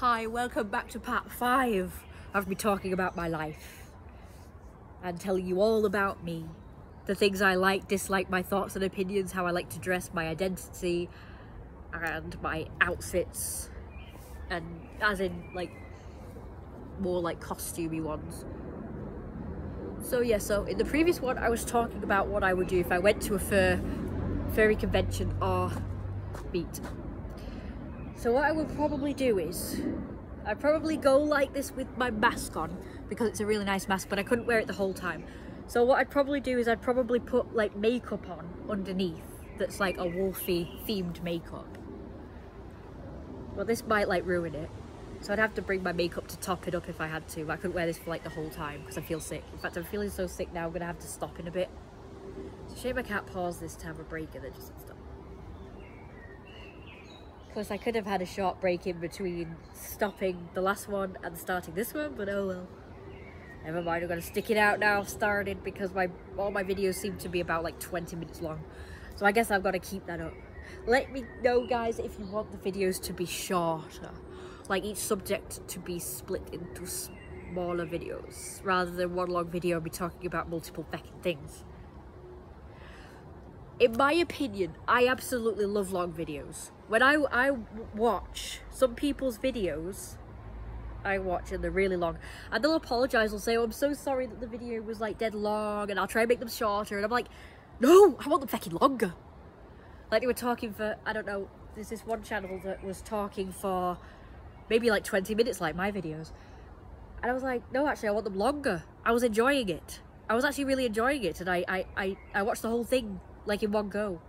Hi, welcome back to part 5 of me talking about my life and telling you all about me, the things I like, dislike, my thoughts and opinions, how I like to dress, my identity and my outfits, and as in like more like costumey ones. So yeah, so in the previous one I was talking about what I would do if I went to a furry convention or meet. So what I would probably do is, I'd probably go like this with my mask on, because it's a really nice mask, but I couldn't wear it the whole time. So what I'd probably do is I'd probably put like makeup on underneath, that's like a wolfy themed makeup. Well, this might like ruin it. So I'd have to bring my makeup to top it up if I had to. I couldn't wear this for like the whole time because I feel sick. In fact, I'm feeling so sick now I'm gonna have to stop in a bit. It's a shame I can't pause this to have a break and then just stop. Of course, I could have had a short break in between stopping the last one and starting this one, but oh well. Never mind, I'm gonna stick it out now. I've started because all my videos seem to be about like 20 minutes long. So I guess I've got to keep that up. Let me know, guys, if you want the videos to be shorter. Like each subject to be split into smaller videos, rather than one long video and be talking about multiple fucking things. In my opinion, I absolutely love long videos. When I watch some people's videos, I watch and they're really long, and they'll apologise, they'll say, oh, I'm so sorry that the video was like dead long, and I'll try and make them shorter, and I'm like, no, I want them fucking longer. Like they were talking for, I don't know, there's this one channel that was talking for maybe like 20 minutes like my videos, and I was like, no, actually I want them longer. I was enjoying it. I was actually really enjoying it, and I watched the whole thing like in one go.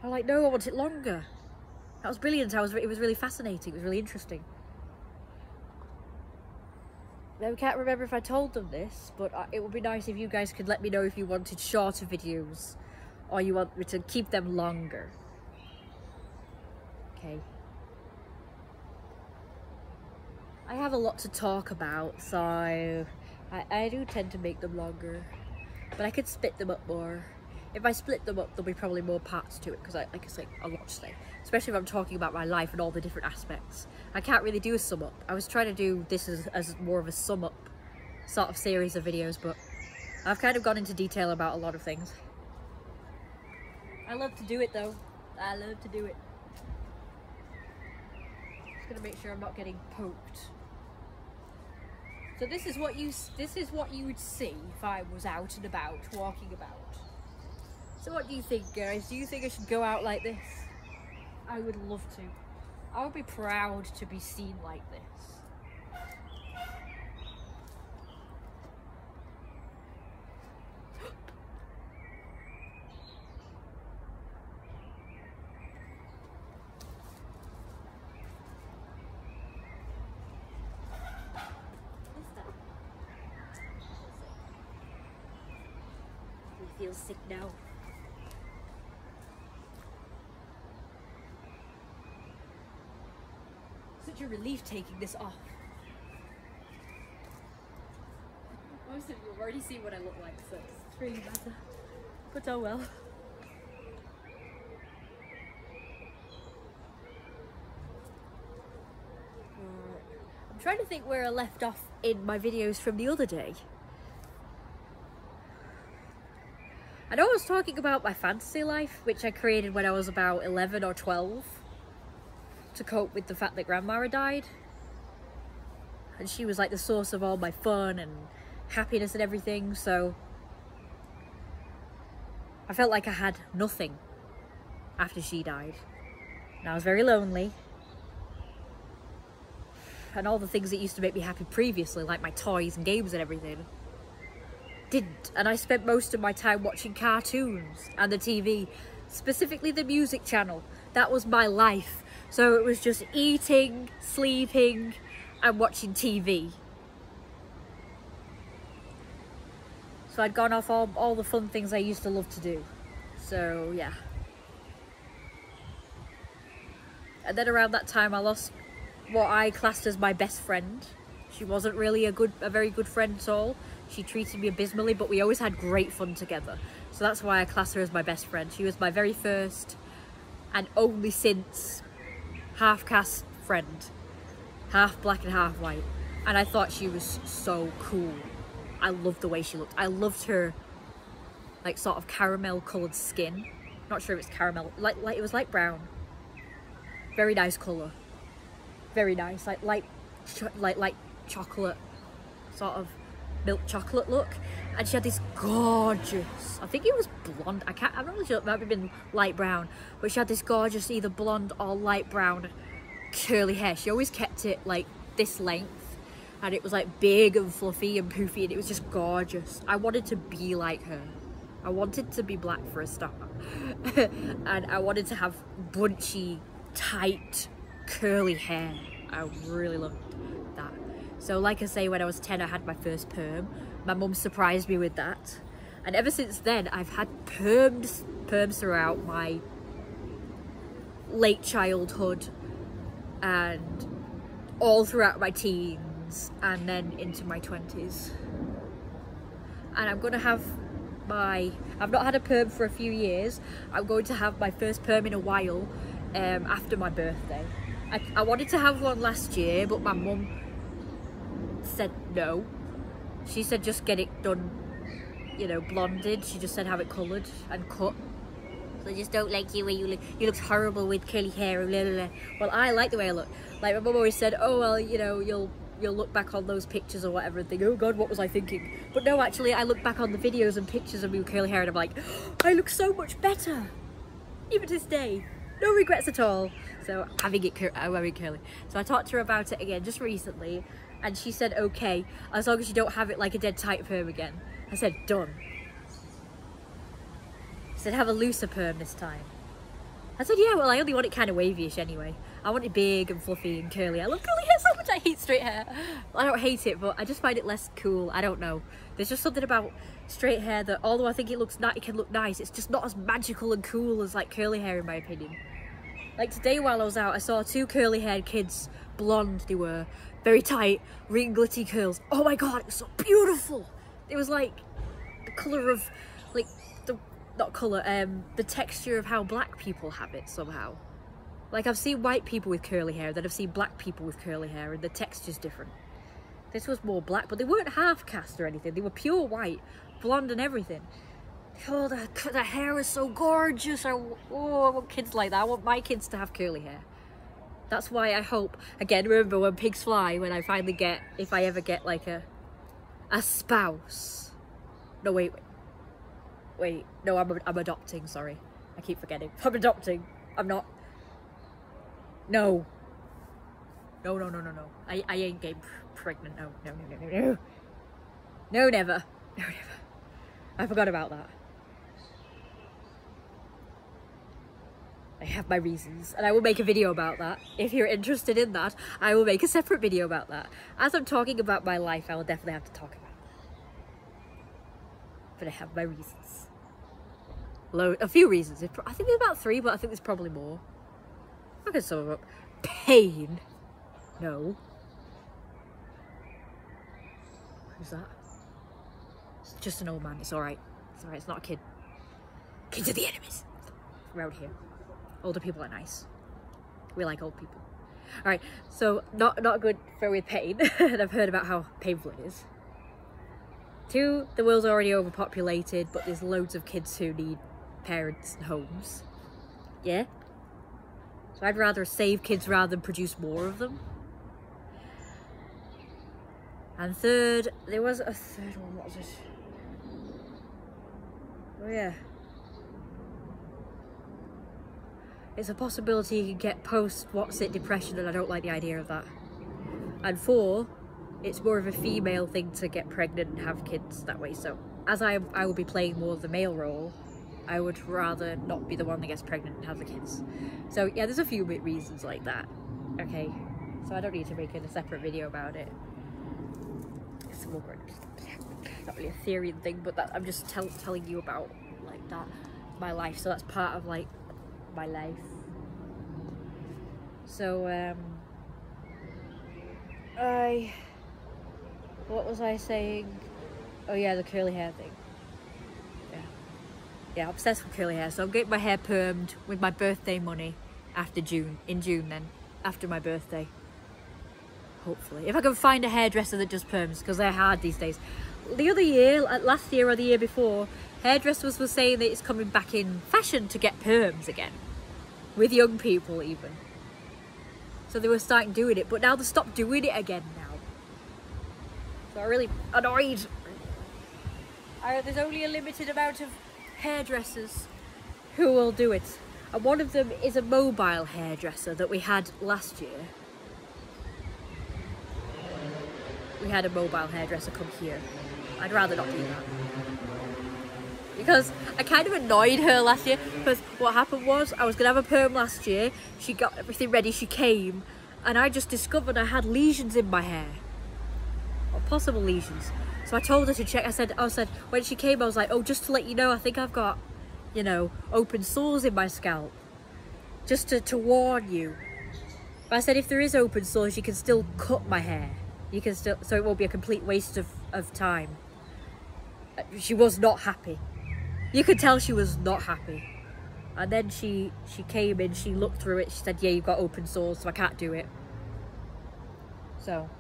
I'm like, no, I want it longer. That was brilliant. It was really fascinating. It was really interesting. Now, I can't remember if I told them this, but it would be nice if you guys could let me know if you wanted shorter videos or you want me to keep them longer. Okay. I have a lot to talk about, so I do tend to make them longer, but I could split them up more. If I split them up, there'll be probably more parts to it, because like I say, a lot to say, especially if I'm talking about my life and all the different aspects. I can't really do a sum up. I was trying to do this as more of a sum up sort of series of videos, but I've kind of gone into detail about a lot of things. I love to do it though. I love to do it. Just gonna make sure I'm not getting poked. So this is what you would see if I was out and about, walking about. So what do you think, guys? Do you think I should go out like this? I would love to. I would be proud to be seen like this. I feel sick now. Such a relief taking this off. Most of you have already seen what I look like, so it's really bad. But oh well. I'm trying to think where I left off in my videos from the other day. I know I was talking about my fantasy life, which I created when I was about 11 or 12. To cope with the fact that grandma had died, and she was like the source of all my fun and happiness and everything, so I felt like I had nothing after she died, and I was very lonely, and all the things that used to make me happy previously, like my toys and games and everything, didn't. And I spent most of my time watching cartoons and the TV, specifically the music channel. That was my life. So it was just eating, sleeping, and watching TV. So I'd gone off all the fun things I used to love to do. So yeah. And then around that time I lost what I classed as my best friend. She wasn't really a very good friend at all. She treated me abysmally, but we always had great fun together. So that's why I class her as my best friend. She was my very first and only since half-caste friend. half black and half white, and I thought she was so cool. I loved the way she looked. I loved her like sort of caramel coloured skin. Not sure if it's caramel, like it was light brown. Very nice colour. Very nice, like chocolate, sort of milk chocolate look. And she had this gorgeous, I think it was blonde, I'm not really sure, it might have been light brown, but she had this gorgeous either blonde or light brown curly hair. She always kept it like this length, and it was like big and fluffy and poofy, and it was just gorgeous. I wanted to be like her. I wanted to be black for a start. And I wanted to have bunchy, tight, curly hair. I really loved that. So like I say, when I was 10 I had my first perm. My mum surprised me with that, and ever since then I've had perms throughout my late childhood and all throughout my teens and then into my 20s. And I'm gonna have I've not had a perm for a few years. I'm going to have my first perm in a while after my birthday. I wanted to have one last year, but my mum said no. She said just get it done, you know, blonded. She just said have it coloured and cut. So I just don't like you where you look horrible with curly hair. Blah, blah, blah. Well, I like the way I look. Like my mum always said, oh well, you know, you'll look back on those pictures or whatever and think, oh god, what was I thinking? But no, actually I look back on the videos and pictures of me with curly hair and I'm like, oh, I look so much better. Even to this day. No regrets at all. So having it wearing curly. So I talked to her about it again just recently, and she said okay, as long as you don't have it like a dead tight perm again. I said done. She said have a looser perm this time. I said yeah, well I only want it kind of wavy-ish anyway. I want it big and fluffy and curly. I love curly hair so much. I hate straight hair. Well, I don't hate it, but I just find it less cool. I don't know. There's just something about straight hair that, although I think it can look nice, it's just not as magical and cool as like curly hair in my opinion. Like today while I was out, I saw two curly haired kids, blonde they were, very tight, ringlety curls. Oh my god, it was so beautiful. It was like the colour of, like, the texture of how black people have it somehow. Like I've seen white people with curly hair, then I've seen black people with curly hair, and the texture's different. This was more black, but they weren't half cast or anything. They were pure white, blonde and everything. Oh, the hair is so gorgeous. I want kids like that. I want my kids to have curly hair. That's why I hope, again, remember when pigs fly, when I finally get, if I ever get like a spouse. No, wait, no, I'm adopting, sorry. I keep forgetting. I'm adopting. I'm not. No. No. I ain't getting pregnant. No. No, never. No, never. I forgot about that. I have my reasons, and I will make a video about that. If you're interested in that, I will make a separate video about that. As I'm talking about my life, I will definitely have to talk about that. But I have my reasons. A few reasons. I think there's about 3, but I think there's probably more. I can sum them up. Pain. No. Who's that? It's just an old man. It's alright. It's alright. It's not a kid. Kids are the enemies. Around here. Older people are nice. We like old people. Alright, so not good for with pain. And I've heard about how painful it is. 2, the world's already overpopulated, but there's loads of kids who need parents and homes. Yeah? So I'd rather save kids rather than produce more of them. And 3rd, there was a 3rd one, what was it? Oh yeah. It's a possibility you can get post-what's-it depression, and I don't like the idea of that. And 4, it's more of a female thing to get pregnant and have kids that way. So as I will be playing more of the male role, I would rather not be the one that gets pregnant and have the kids. So yeah, there's a few reasons like that. Okay, so I don't need to make a separate video about it. It's more not really a therian thing, but that I'm just telling you about like that, my life. So that's part of like my life. So what was I saying? Oh yeah, the curly hair thing. Yeah, I'm obsessed with curly hair. So I'm getting my hair permed with my birthday money in June then, after my birthday. hopefully. If I can find a hairdresser that does perms, because they're hard these days. The other year, last year or the year before, hairdressers were saying that it's coming back in fashion to get perms again. With young people even. So they were starting doing it, but now they stopped doing it again now. So I'm really annoyed. There's only a limited amount of hairdressers who will do it. And one of them is a mobile hairdresser that we had last year. We had a mobile hairdresser come here. I'd rather not do that. Because I kind of annoyed her last year, because what happened was I was going to have a perm last year, she got everything ready, she came, and I just discovered I had lesions in my hair. Or possible lesions. So I told her to check. I said when she came, I was like, oh, just to let you know, I think I've got, you know, open sores in my scalp. Just to warn you. But I said if there is open sores, you can still cut my hair. You can still, so it won't be a complete waste of time. She was not happy. You could tell she was not happy. And then she came in, she looked through it, she said, yeah, you've got open sores, so I can't do it. So,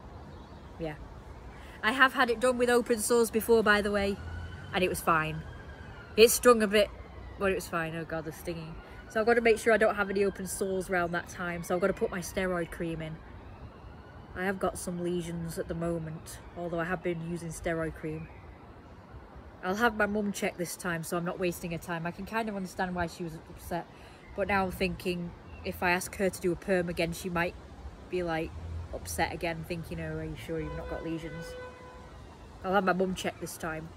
yeah. I have had it done with open sores before, by the way, and it was fine. It stung a bit, but it was fine. Oh God, the stinging. So I've got to make sure I don't have any open sores around that time, so I've got to put my steroid cream in. I have got some lesions at the moment, although I have been using steroid cream. I'll have my mum check this time, so I'm not wasting her time. I can kind of understand why she was upset, but now I'm thinking if I ask her to do a perm again, she might be like upset again, thinking, oh, are you sure you've not got lesions? I'll have my mum check this time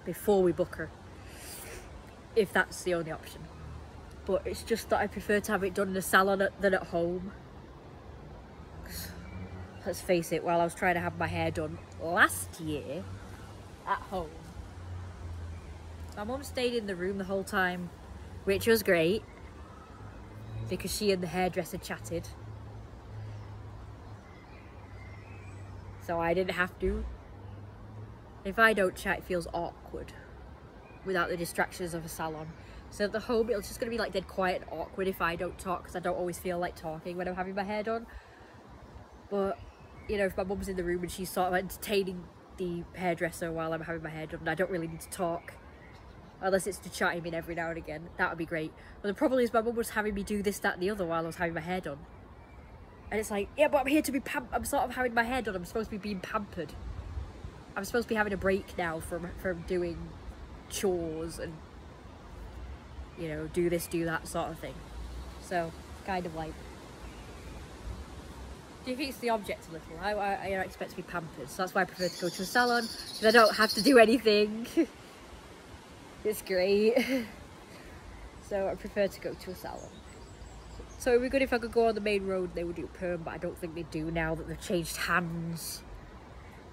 before we book her, if that's the only option. But it's just that I prefer to have it done in a salon than at home. Let's face it, while I was trying to have my hair done last year at home, my mum stayed in the room the whole time, which was great because she and the hairdresser chatted. So I didn't have to. If I don't chat, it feels awkward without the distractions of a salon. So at the home, it's just going to be like dead quiet and awkward if I don't talk, because I don't always feel like talking when I'm having my hair done. But, you know, if my mum's in the room and she's sort of entertaining the hairdresser while I'm having my hair done, I don't really need to talk. Unless it's to chat him in every now and again. That would be great. But the problem is my mum was having me do this, that and the other while I was having my hair done. And it's like, yeah, but I'm here to be I'm sort of having my hair done. I'm supposed to be being pampered. I'm supposed to be having a break now from doing chores and, you know, do this, do that sort of thing. So, kind of like, defeats the object a little. I don't expect to be pampered. So that's why I prefer to go to a salon, because I don't have to do anything. It's great. So I prefer to go to a salon. So it would be good if I could go on the main road, they would do perm, but I don't think they do now that they've changed hands.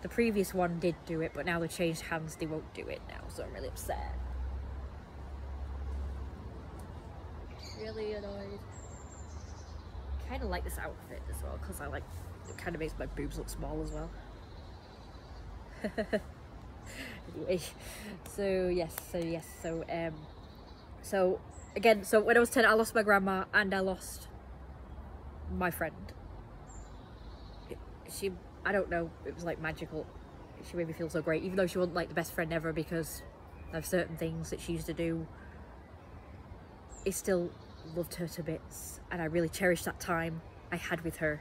The previous one did do it, but now they've changed hands, they won't do it now, so I'm really upset. Really annoyed. Kind of like this outfit as well, because I like, it kind of makes my boobs look small as well. Anyway, so again, so when I was 10, I lost my grandma and I lost my friend. I don't know, it was like magical. She made me feel so great, even though she wasn't like the best friend ever because of certain things that she used to do. I still loved her to bits, and I really cherished that time I had with her.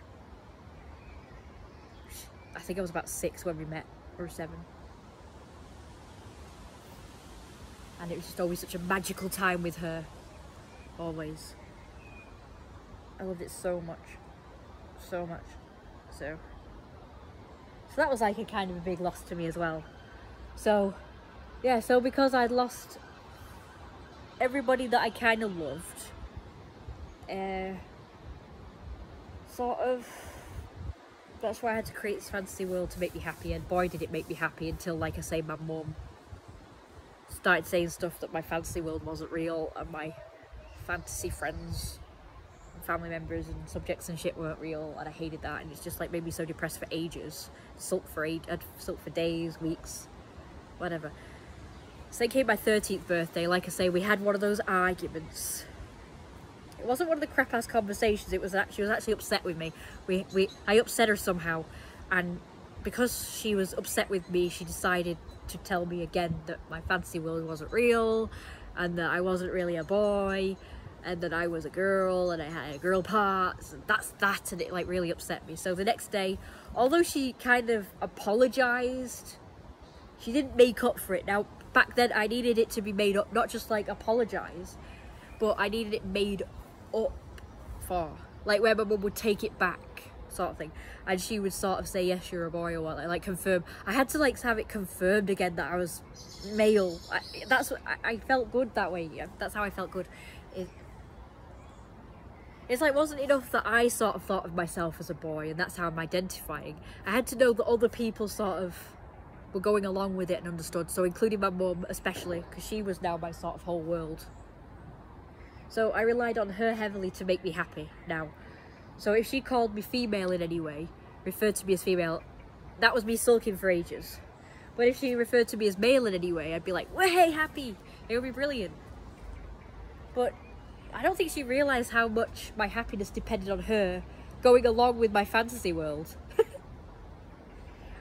I think I was about 6 when we met, or 7. And it was just always such a magical time with her. Always. I loved it so much. So much. So that was like a kind of a big loss to me as well. So, yeah, so because I'd lost everybody that I kind of loved, sort of, that's why I had to create this fantasy world to make me happy, and boy did it make me happy until, like I say, my mum started saying stuff that my fantasy world wasn't real, and my fantasy friends and family members and subjects and shit weren't real, and I hated that, and it's just like made me so depressed for ages. Sulked for days, weeks, whatever. So then came my 13th birthday. Like I say, we had one of those arguments It wasn't one of the crap ass conversations. It was she was actually upset with me. I upset her somehow, and because she was upset with me, she decided to tell me again that my fantasy world wasn't real, and that I wasn't really a boy, and that I was a girl, and I had girl parts, and and it like really upset me. So the next day, although she kind of apologized, she didn't make up for it. Now back then I needed it to be made up, not just like apologize, but I needed it made up for, like where my mum would take it back sort of thing, and she would sort of say, yes, you're a boy, or what, like confirm. I had to like have it confirmed again that I was male. That's what I felt good that way. Yeah, that's how I felt good. It's like, wasn't enough that I sort of thought of myself as a boy and that's how I'm identifying. I had to know that other people sort of were going along with it and understood, so including my mum especially, because she was now my sort of whole world. So I relied on her heavily to make me happy now. So if she called me female in any way, referred to me as female, that was me sulking for ages. But if she referred to me as male in any way, I'd be like, way happy! It would be brilliant. But I don't think she realised how much my happiness depended on her going along with my fantasy world.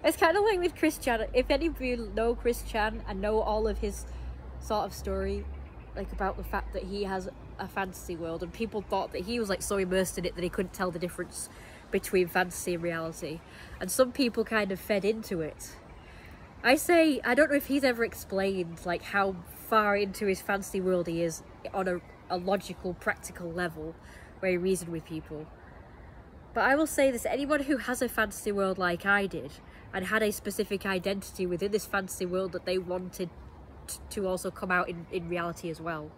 It's kind of like with Chris Chan. If any of you know Chris Chan and know all of his sort of story, like about the fact that he has a fantasy world, and people thought that he was like so immersed in it that he couldn't tell the difference between fantasy and reality, and some people kind of fed into it. I don't know if he's ever explained like how far into his fantasy world he is on a logical, practical level where he reasoned with people. But I will say this, anyone who has a fantasy world like I did and had a specific identity within this fantasy world that they wanted to also come out in reality as well.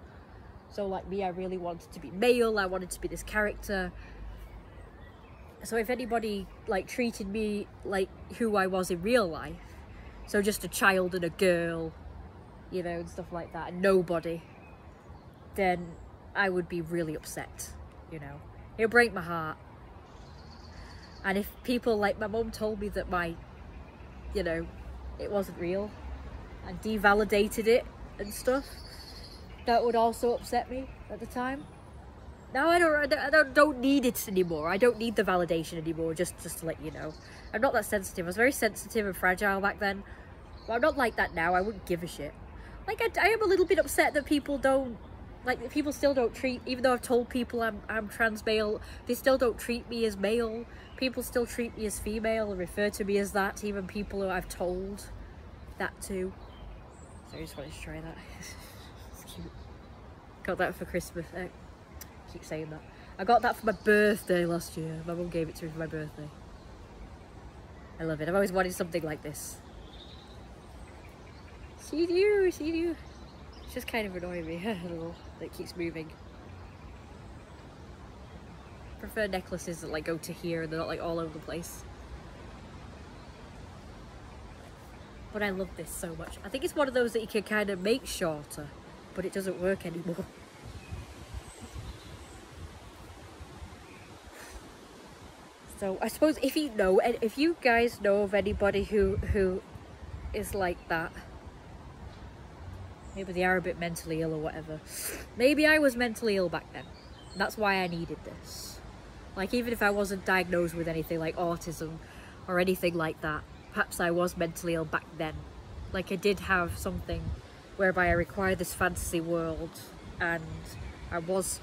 So like me, I really wanted to be male, I wanted to be this character. So if anybody like treated me like who I was in real life, so just a child and a girl, you know, and stuff like that, and nobody, then I would be really upset, you know. It would break my heart. And if people, like my mum told me that you know, it wasn't real, and devalidated it and stuff, that would also upset me at the time. Now I don't need it anymore. I don't need the validation anymore, just to let you know. I'm not that sensitive. I was very sensitive and fragile back then. But I'm not like that now. I wouldn't give a shit. Like, I am a little bit upset that people don't, like, people still don't treat, even though I've told people I'm trans male, they still don't treat me as male. People still treat me as female and refer to me as that, even people who I've told that to. So I just wanted to try that. It's cute. Got that for Christmas. I keep saying that. I got that for my birthday last year. My mum gave it to me for my birthday. I love it. I've always wanted something like this. See you. It's just kind of annoying me a little. It keeps moving. I prefer necklaces that like go to here and they're not like all over the place. But I love this so much. I think it's one of those that you can kind of make shorter, but it doesn't work anymore. So I suppose if you guys know of anybody who is like that, maybe they are a bit mentally ill or whatever. Maybe I was mentally ill back then. That's why I needed this. Like, even if I wasn't diagnosed with anything like autism or anything like that, perhaps I was mentally ill back then. Like, I did have something whereby I required this fantasy world, and I wasn't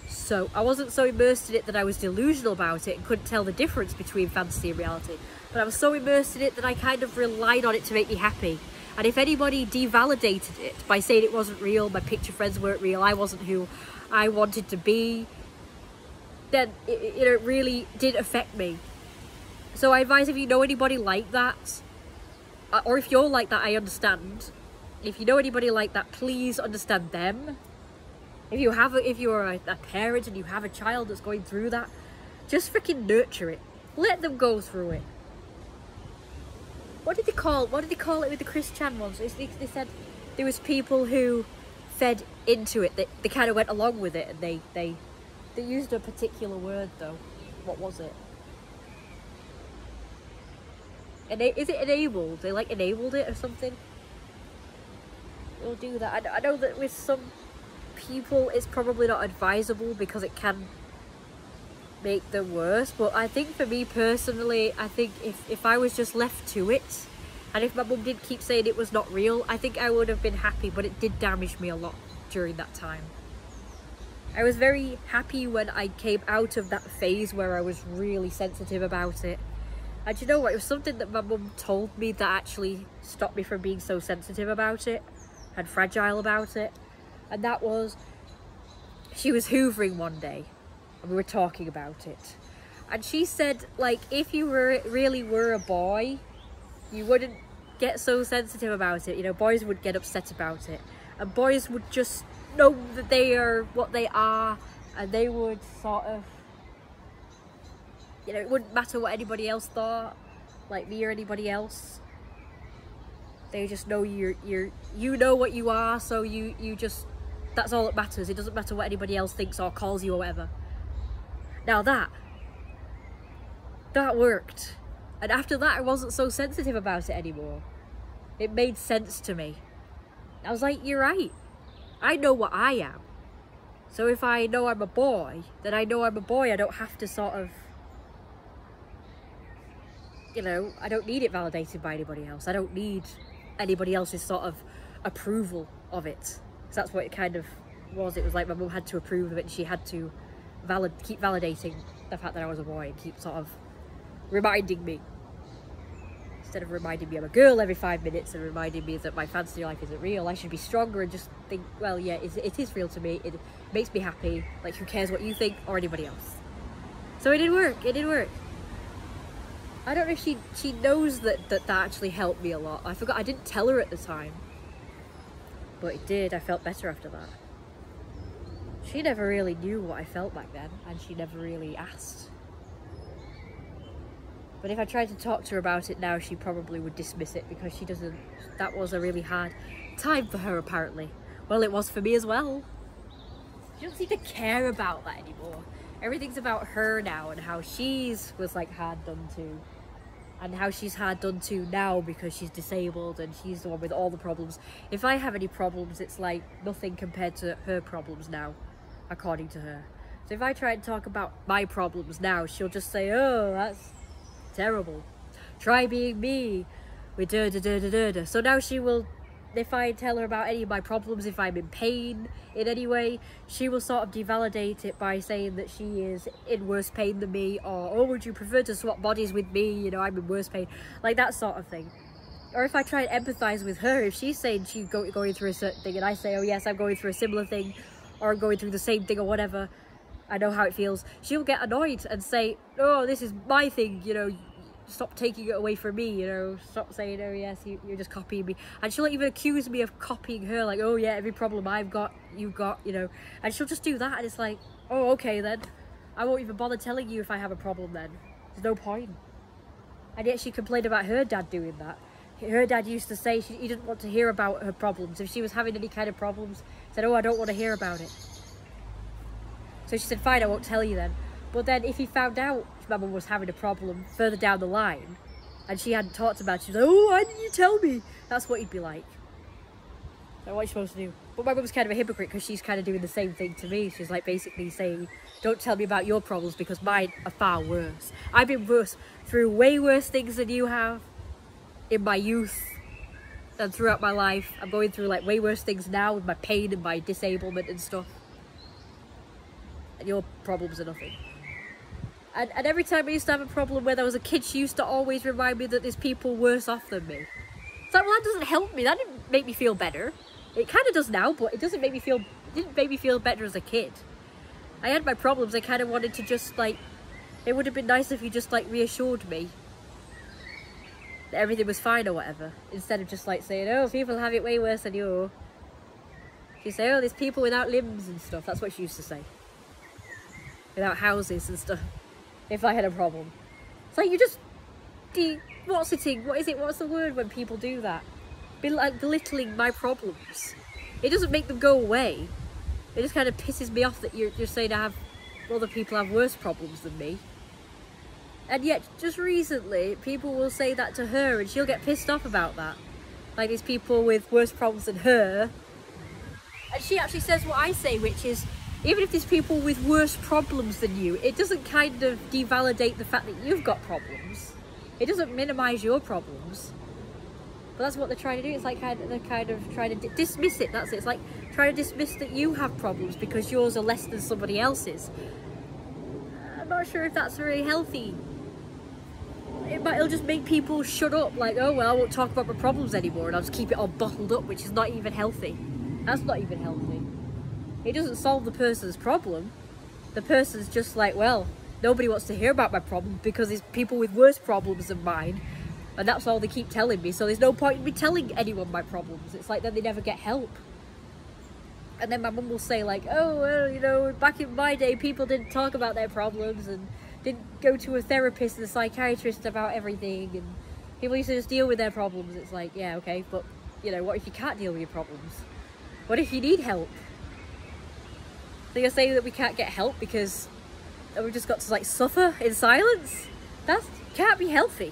so immersed in it that I was delusional about it and couldn't tell the difference between fantasy and reality. But I was so immersed in it that I kind of relied on it to make me happy. And if anybody devalidated it by saying it wasn't real, my picture friends weren't real, I wasn't who I wanted to be, then it really did affect me. So I advise, if you know anybody like that, or if you're like that, I understand. If you know anybody like that, please understand them. If you're a parent and you have a child that's going through that, just freaking nurture it. Let them go through it. What did they call it with the Chris Chan ones? They said there was people who fed into it. They kind of went along with it, and they used a particular word though. What was it? Is it enabled? They like enabled it or something. They'll do that. I know that with some people it's probably not advisable because it can make them worse, but I think for me personally, I think if I was just left to it, and if my mum did keep saying it was not real, I think I would have been happy, but it did damage me a lot during that time. I was very happy when I came out of that phase where I was really sensitive about it. And you know what, it was something that my mum told me that actually stopped me from being so sensitive about it and fragile about it. And that was, she was hoovering one day and we were talking about it. And she said, like, if you really were a boy, you wouldn't get so sensitive about it. You know, boys would get upset about it. And boys would just know that they are what they are, and they would sort of, you know, it wouldn't matter what anybody else thought, like me or anybody else. They just know you know what you are, so you just, that's all that matters. It doesn't matter what anybody else thinks or calls you or whatever. Now that worked. And after that, I wasn't so sensitive about it anymore. It made sense to me. I was like, you're right. I know what I am. So if I know I'm a boy, then I know I'm a boy. I don't have to sort of, you know, I don't need it validated by anybody else. I don't need anybody else's sort of approval of it. So that's what it kind of was. It was like my mum had to approve of it, and she had to keep validating the fact that I was a boy and keep sort of reminding me. Instead of reminding me I'm a girl every 5 minutes and reminding me that my fantasy life isn't real, I should be stronger and just think, well, yeah, it is real to me. It makes me happy. Like, who cares what you think or anybody else? So it did work. It did work. I don't know if she knows that actually helped me a lot. I forgot. I didn't tell her at the time. But it did. I felt better after that. She never really knew what I felt back then, and she never really asked. But if I tried to talk to her about it now, she probably would dismiss it because she doesn't... That was a really hard time for her, apparently. Well, it was for me as well. She doesn't seem to care about that anymore. Everything's about her now and how she's was like hard done to. And how she's hard done to now because she's disabled and she's the one with all the problems. If I have any problems, it's like nothing compared to her problems now, according to her. So if I try and talk about my problems now, she'll just say, oh, that's terrible. Try being me. With da da da da da da. So now she will, if I tell her about any of my problems, if I'm in pain in any way, she will sort of devalidate it by saying that she is in worse pain than me, or, oh, would you prefer to swap bodies with me? You know, I'm in worse pain. Like that sort of thing. Or if I try and empathise with her, if she's saying she's going through a certain thing and I say, oh yes, I'm going through a similar thing, or I'm going through the same thing or whatever, I know how it feels, she'll get annoyed and say, oh, this is my thing, you know, stop taking it away from me, you know, stop saying, oh yes, you're just copying me. And she'll even accuse me of copying her, like, oh yeah, every problem I've got, you've got, you know, and she'll just do that, and it's like, oh, okay then, I won't even bother telling you if I have a problem then, there's no point. And yet she complained about her dad doing that. Her dad used to say he didn't want to hear about her problems. If she was having any kind of problems, said, oh, I don't want to hear about it. So she said, fine, I won't tell you then. But then if he found out my mum was having a problem further down the line, and she hadn't talked about it, she was like, oh, why didn't you tell me? That's what he'd be like. So what are you supposed to do? But my mum's kind of a hypocrite because she's kind of doing the same thing to me. She's like basically saying, don't tell me about your problems because mine are far worse. I've been through way worse things than you have in my youth and throughout my life. I'm going through like way worse things now with my pain and my disablement and stuff. And your problems are nothing. And every time I used to have a problem when I was a kid, she used to always remind me that there's people worse off than me. It's like, well, that doesn't help me. That didn't make me feel better. It kind of does now, but it didn't make me feel better as a kid. I had my problems. I kind of wanted to just like, it would have been nice if you just like reassured me that everything was fine or whatever, instead of just like saying, oh, people have it way worse than you. She'd say, oh, there's people without limbs and stuff. That's what she used to say. Without houses and stuff. If I had a problem, it's like you just what's the word when people do that? Belittling my problems. It doesn't make them go away. It just kind of pisses me off that you're saying other people have worse problems than me. And yet, just recently, people will say that to her and she'll get pissed off about that. Like, these people with worse problems than her, And she actually says what I say, which is, even if there's people with worse problems than you, it doesn't kind of devalidate the fact that you've got problems. It doesn't minimise your problems. But that's what they're trying to do. It's like they're kind of trying to dismiss it. That's it. It's like trying to dismiss that you have problems because yours are less than somebody else's. I'm not sure if that's really healthy. It'll just make people shut up, like, oh well, I won't talk about my problems anymore and I'll just keep it all bottled up, which is not even healthy. That's not even healthy. It doesn't solve the person's problem. The person's just like, well, nobody wants to hear about my problem because there's people with worse problems than mine, and that's all they keep telling me, so there's no point in me telling anyone my problems. It's like then they never get help. And then my mum will say like, oh well, you know, back in my day people didn't talk about their problems and didn't go to a therapist and a psychiatrist about everything, and people used to just deal with their problems. It's like, yeah, okay, but you know, what if you can't deal with your problems? What if you need help? So you're saying that we can't get help because we've just got to like suffer in silence? That can't be healthy.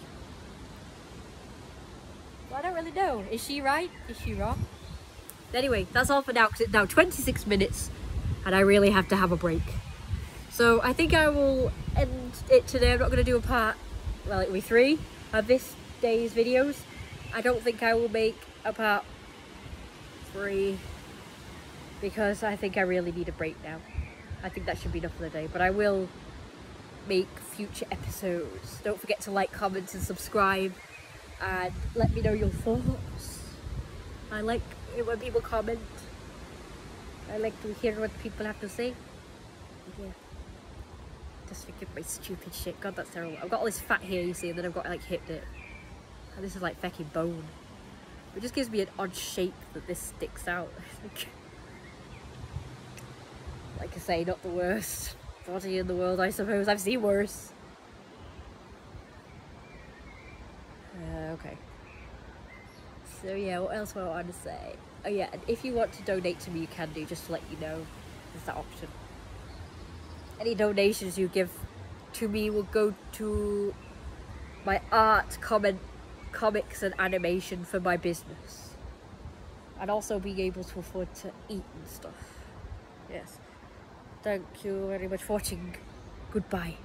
Well, I don't really know. Is she right? Is she wrong? Anyway, that's all for now because it's now 26 minutes and I really have to have a break. So I think I will end it today. I'm not going to do a part, well, it'll be 3 of this day's videos. I don't think I will make a part 3 because I think I really need a break now. I think that should be enough for the day, but I will make future episodes. Don't forget to like, comment and subscribe and let me know your thoughts. I like it when people comment. I like to hear what people have to say. Yeah. Just forgive my stupid shit. God, that's terrible. I've got all this fat here, you see, and then I've got like hipped it. And this is like fucking bone. It just gives me an odd shape that this sticks out. Like I say, not the worst body in the world, I suppose. I've seen worse. Okay. So yeah, what else do I want to say? Oh yeah, and if you want to donate to me, you can do, just to let you know. There's that option. Any donations you give to me will go to my art, comics and animation for my business. And also being able to afford to eat and stuff. Yes. Thank you very much for watching. Goodbye.